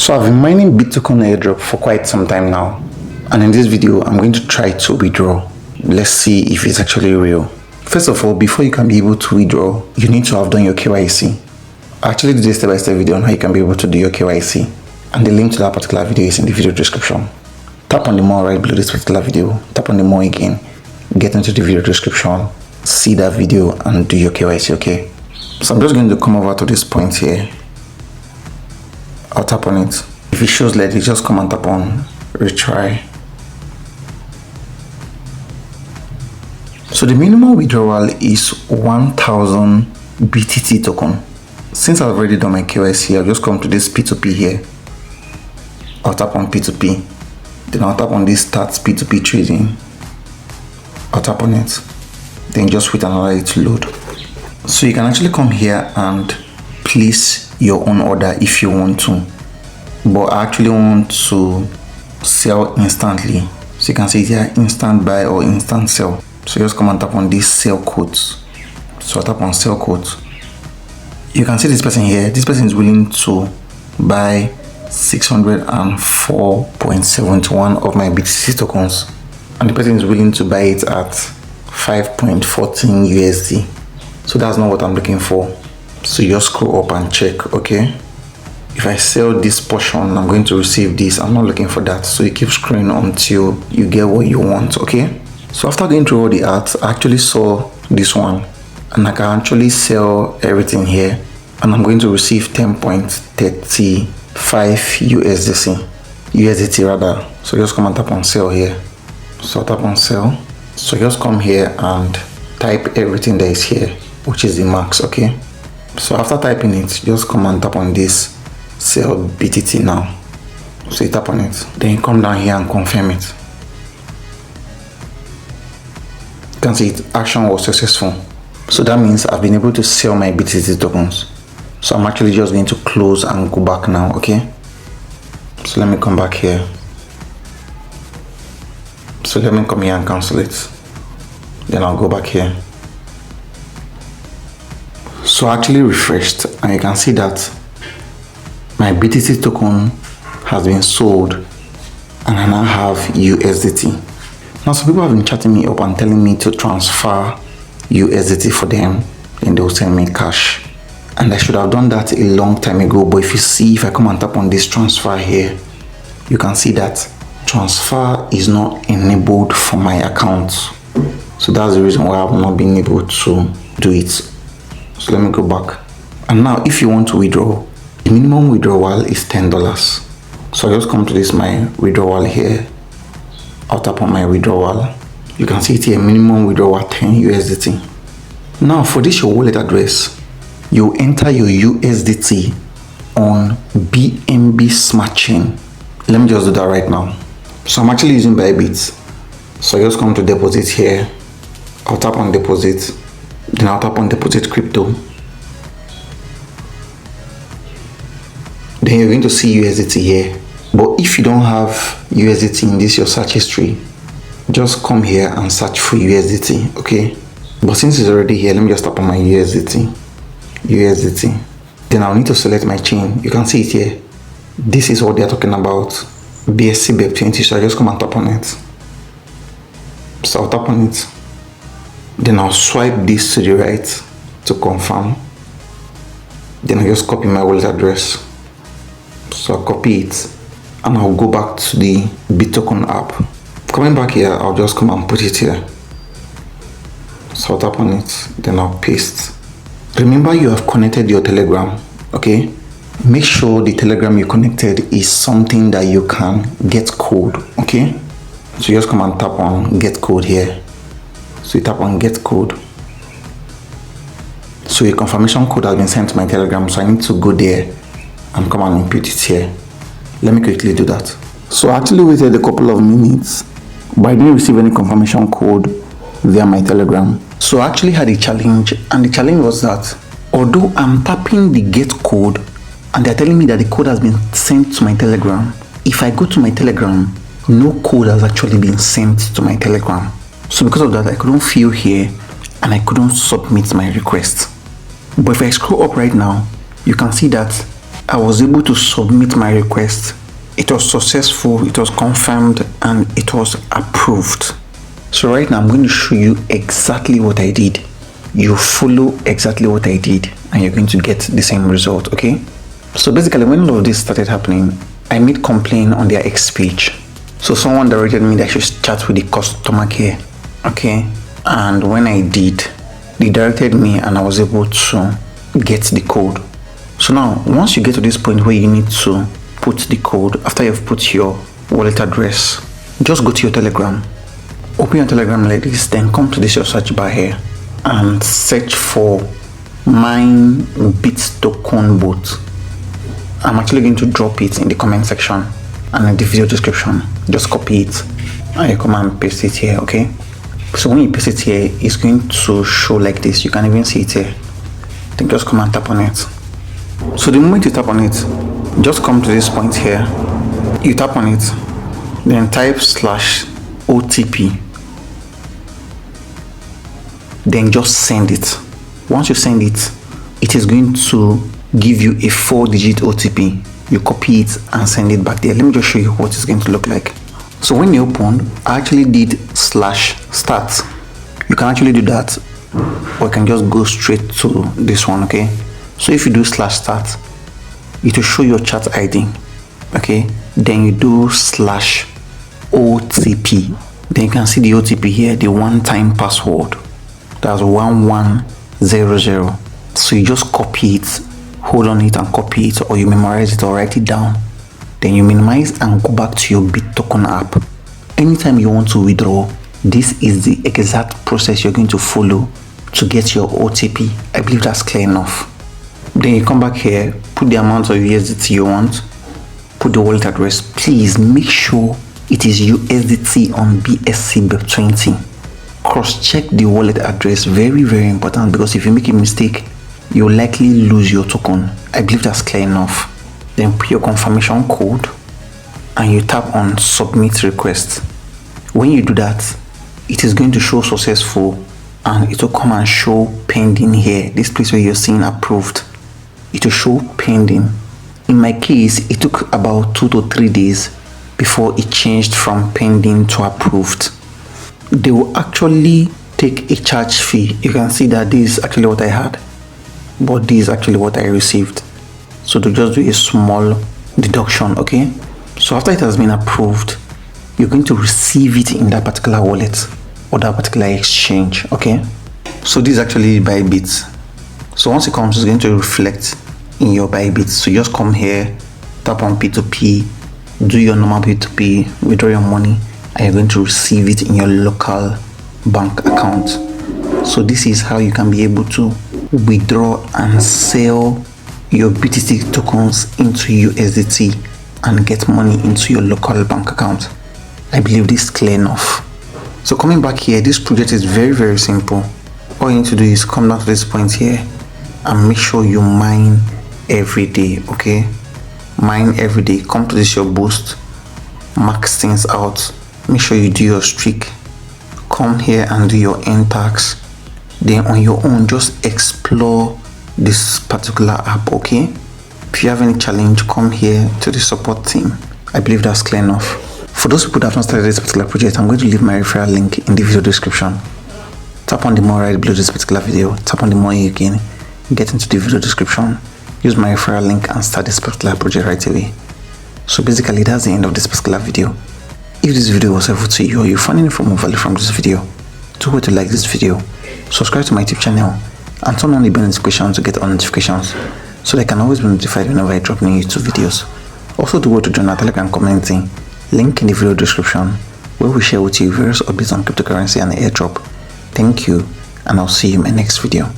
So I've been mining Bittoken airdrop for quite some time now, and in this video I'm going to try to withdraw. Let's see if it's actually real. First of all, before you can be able to withdraw, you need to have done your KYC. I actually did a step-by-step video on how you can be able to do your KYC, and the link to that particular video is in the video description. Tap on the more right below this particular video, tap on the more again, get into the video description, see that video and do your KYC, okay? So I'm just going to come over to this point here. I'll tap on it. If it shows let it, just come and tap on retry. So the minimum withdrawal is 1000 BTT token. Since I've already done my KYC, I'll just come to this P2P here. I'll tap on P2P. Then I'll tap on this start P2P trading. I'll tap on it. Then just wait and allow it to load. So you can actually come here and place your own order if you want to, but I actually want to sell instantly. So you can see here instant buy or instant sell. So just come and tap on these sell quotes. So I tap on sell quotes. You can see this person here. This person is willing to buy 604.71 of my BTC tokens, and the person is willing to buy it at 5.14 USD. So that's not what I'm looking for. So you just scroll up and check, okay? If I sell this portion, I'm going to receive this. I'm not looking for that. So you keep scrolling until you get what you want, okay? So after going through all the ads, I actually saw this one, and I can actually sell everything here, and I'm going to receive 10.35 USDT rather. So just come and tap on sell here. So tap on sell. So just come here and type everything that is here, which is the max, okay? So after typing it, just come and tap on this sell BTT now. So you tap on it, then you come down here and confirm it. You can see it, action was successful. So that means I've been able to sell my BTT tokens. So I'm actually just going to close and go back now, okay? So let me come back here. So let me come here and cancel it. Then I'll go back here. So I actually refreshed, and you can see that my BTC token has been sold, and I now have USDT. Now some people have been chatting me up and telling me to transfer USDT for them, and they'll send me cash. And I should have done that a long time ago, but if you see, if I come and tap on this transfer here, you can see that transfer is not enabled for my account. So that's the reason why I've not been able to do it. So let me go back. And now if you want to withdraw, the minimum withdrawal is $10. So I just come to this my withdrawal here. I'll tap on my withdrawal. You can see it here, minimum withdrawal 10 USDT. Now for this your wallet address, you enter your USDT on BNB Smart Chain. Let me just do that right now. So I'm actually using Bybit. So I just come to deposit here. I'll tap on deposit. Then I'll tap on deposit crypto. Then you're going to see USDT here. But if you don't have USDT in this your search history, just come here and search for USDT, okay? But since it's already here, let me just tap on my USDT. Then I'll need to select my chain. You can see it here. This is what they're talking about, BSC BEP20. So I just come and tap on it. So I'll tap on it. Then I'll swipe this to the right to confirm. Then I just copy my wallet address. So I'll copy it, and I'll go back to the Bittoken app. Coming back here, I'll just come and put it here. So I'll tap on it, then I'll paste. Remember, you have connected your Telegram, okay? Make sure the Telegram you connected is something that you can get code, okay? So just come and tap on get code here. So you tap on get code. So a confirmation code has been sent to my Telegram, so I need to go there and come and input it here. Let me quickly do that. So I actually waited a couple of minutes, but I didn't receive any confirmation code via my Telegram. So I actually had a challenge, and the challenge was that although I'm tapping the get code and they're telling me that the code has been sent to my Telegram, if I go to my Telegram, no code has actually been sent to my Telegram. So because of that, I couldn't fill here and I couldn't submit my request. But if I scroll up right now, you can see that I was able to submit my request. It was successful, it was confirmed, and it was approved. So right now I'm going to show you exactly what I did. You follow exactly what I did and you're going to get the same result, okay? So basically when all of this started happening, I made complaint on their X page. So someone directed me that I should chat with the customer care, okay? And when I did, they directed me and I was able to get the code. So now once you get to this point where you need to put the code, after you've put your wallet address, just go to your Telegram. Open your Telegram like this, then come to this your search bar here and search for mine Bittoken bot. I'm actually going to drop it in the comment section and in the video description. Just copy it and you come and paste it here, okay? So when you paste it here, it's going to show like this. You can even see it here. Then just come and tap on it. So the moment you tap on it, just come to this point here. You tap on it, then type /OTP. Then just send it. Once you send it, it is going to give you a 4-digit OTP. You copy it and send it back there. Let me just show you what it's going to look like. So when you open, I actually did /start. You can actually do that, or you can just go straight to this one, okay? So if you do /start, it will show your chat ID, okay? Then you do /OTP. Then you can see the OTP here, the one-time password. That's 1100. So you just copy it, hold on it and copy it, or you memorize it or write it down. Then you minimize and go back to your Bittoken app. Anytime you want to withdraw, this is the exact process you're going to follow to get your OTP. I believe that's clear enough. Then you come back here, put the amount of USDT you want, put the wallet address. Please make sure it is USDT on BSC20. Cross-check the wallet address, very important, because if you make a mistake, you'll likely lose your token. I believe that's clear enough. Then put your confirmation code and you tap on submit request. When you do that, it is going to show successful and it will come and show pending here. This place where you're seeing approved, it will show pending. In my case, it took about 2 to 3 days before it changed from pending to approved. They will actually take a charge fee. You can see that this is actually what I had, but this is actually what I received. So to just do a small deduction, okay? So after it has been approved, you're going to receive it in that particular wallet or that particular exchange, okay? So this is actually Bybit. So once it comes, it's going to reflect in your Bybit. So just come here, tap on P2P, do your normal P2P, withdraw your money, and you're going to receive it in your local bank account. So this is how you can be able to withdraw and sell your BTT tokens into USDT and get money into your local bank account. I believe this is clear enough. So coming back here, this project is very simple. All you need to do is come down to this point here and make sure you mine every day, okay? Mine every day. Come to this your boost, max things out, make sure you do your streak, come here and do your end tax. Then on your own, just explore this particular app, okay? If you have any challenge, come here to the support team. I believe that's clear enough. For those people that have not started this particular project, I'm going to leave my referral link in the video description. Tap on the more right below this particular video, tap on the more again, get into the video description, use my referral link and start this particular project right away. So basically that's the end of this particular video. If this video was helpful to you or you found any form of value from this video, do what to like this video, subscribe to my YouTube channel, and turn on the bell notification to get all notifications so that I can always be notified whenever I drop new YouTube videos. Also do what to join our Telegram community, link in the video description, where we share with you various updates on cryptocurrency and airdrop. Thank you, and I'll see you in my next video.